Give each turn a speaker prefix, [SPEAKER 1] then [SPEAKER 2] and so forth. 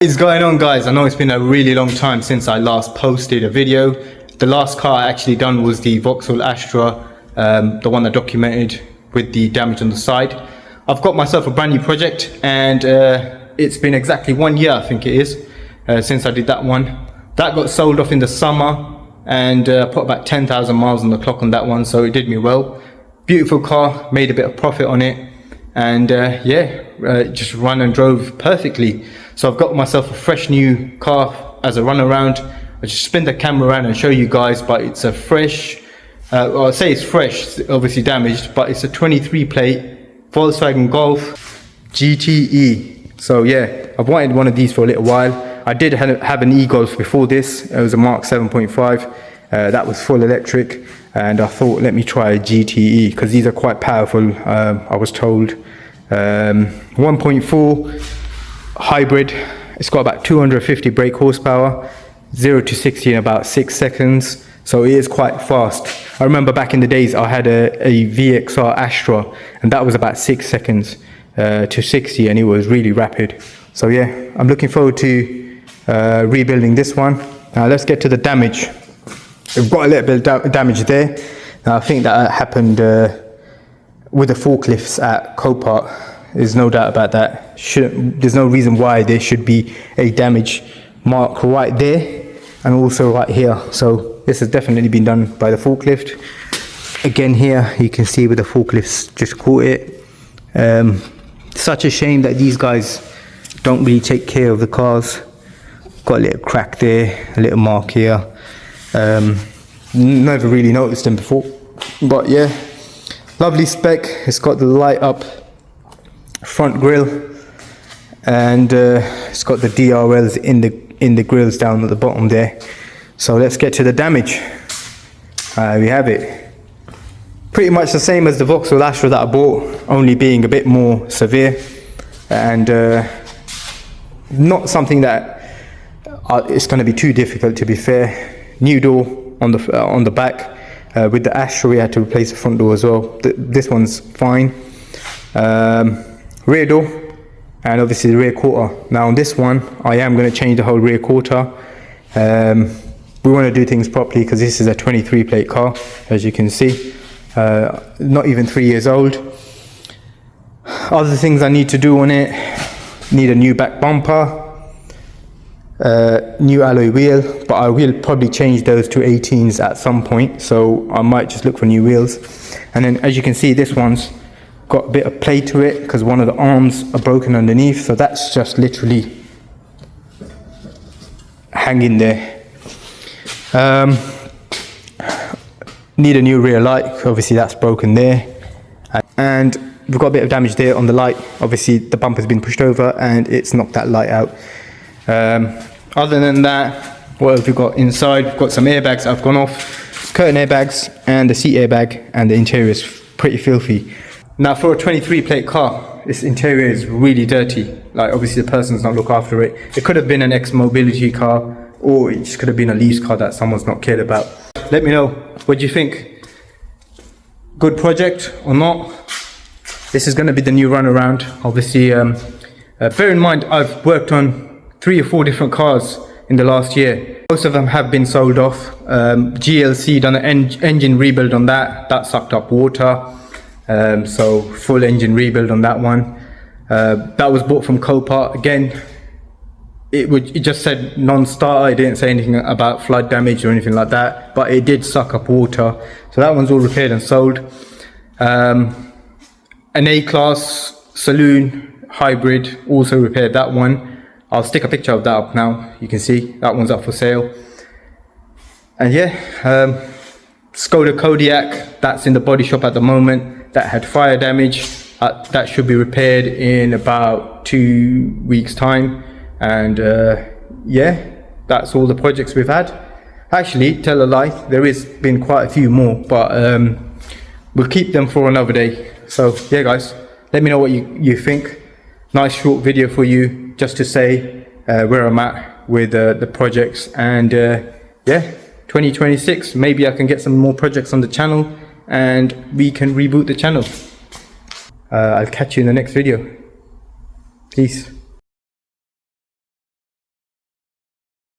[SPEAKER 1] What is going on, guys? I know it's been a really long time since I last posted a video. The last car I actually done was the Vauxhall Astra, the one that documented with the damage on the side. I've got myself a brand new project, and it's been exactly 1 year, I think it is, since I did that one. That got sold off in the summer, and put about 10,000 miles on the clock on that one, so it did me well. Beautiful car, made a bit of profit on it, and just ran and drove perfectly. So I've got myself a fresh new car as a run around. I just spin the camera around and show you guys, but it's a fresh, well, I say it's fresh, it's obviously damaged, but it's a 23 plate Volkswagen Golf GTE. So yeah, I've wanted one of these for a little while. I did have an e-Golf before this. It was a Mark 7.5. That was full electric, and I thought, let me try a GTE because these are quite powerful. I was told 1.4 hybrid. It's got about 250 brake horsepower, 0 to 60 in about 6 seconds, so it is quite fast. I remember back in the days I had a VXR Astra, and that was about 6 seconds to 60, and it was really rapid. So yeah, I'm looking forward to rebuilding this one. Now let's get to the damage. We've got a little bit of damage there. Now I think that happened with the forklifts at Copart. There's no doubt about that. There's no reason why there should be a damage mark right there and also right here. So this has definitely been done by the forklift. Again here, you can see where the forklifts just caught it. Such a shame that these guys don't really take care of the cars. Got a little crack there, a little mark here. Never really noticed them before. But yeah, lovely spec. It's got the light up front grille, and it's got the DRLs in the grills down at the bottom there. So let's get to the damage. We have it pretty much the same as the Vauxhall Astra that I bought, only being a bit more severe, and not something that it's going to be too difficult, to be fair. New door on the back. With the Astra we had to replace the front door as well. This one's fine. Rear door, and obviously the rear quarter. Now on this one I am going to change the whole rear quarter. We want to do things properly because this is a 23 plate car, as you can see, not even 3 years old. Other things I need to do on it: need a new back bumper, new alloy wheel, but I will probably change those to 18s at some point, so I might just look for new wheels. And then as you can see, this one's got a bit of play to it because one of the arms are broken underneath, so that's just literally hanging there. Need a new rear light, obviously that's broken there, and we've got a bit of damage there on the light. Obviously the bumper's been pushed over and it's knocked that light out. Other than that, what have we got inside? We've got some airbags that have gone off, curtain airbags and the seat airbag, and the interior is pretty filthy. Now for a 23 plate car, this interior is really dirty. Like, obviously the person's not looked after it. It could have been an ex-mobility car, or it just could have been a lease car that someone's not cared about. Let me know, what do you think? Good project or not? This is going to be the new runaround. Obviously, bear in mind I've worked on 3 or 4 different cars in the last year. Most of them have been sold off. GLC done an engine rebuild on that. That sucked up water. So full engine rebuild on that one. That was bought from Copart. Again, it just said non-starter. It didn't say anything about flood damage or anything like that, but it did suck up water. So that one's all repaired and sold. An A-Class saloon hybrid, also repaired that one. I'll stick a picture of that up now. You can see that one's up for sale. And yeah, Skoda Kodiaq, that's in the body shop at the moment. That had fire damage. That should be repaired in about 2 weeks time. And yeah, that's all the projects we've had. Actually, tell a lie, there has been quite a few more, but we'll keep them for another day. So yeah guys, let me know what you think. Nice short video for you, just to say where I'm at with the projects. And yeah, 2026, maybe I can get some more projects on the channel and we can reboot the channel. I'll catch you in the next video. Peace.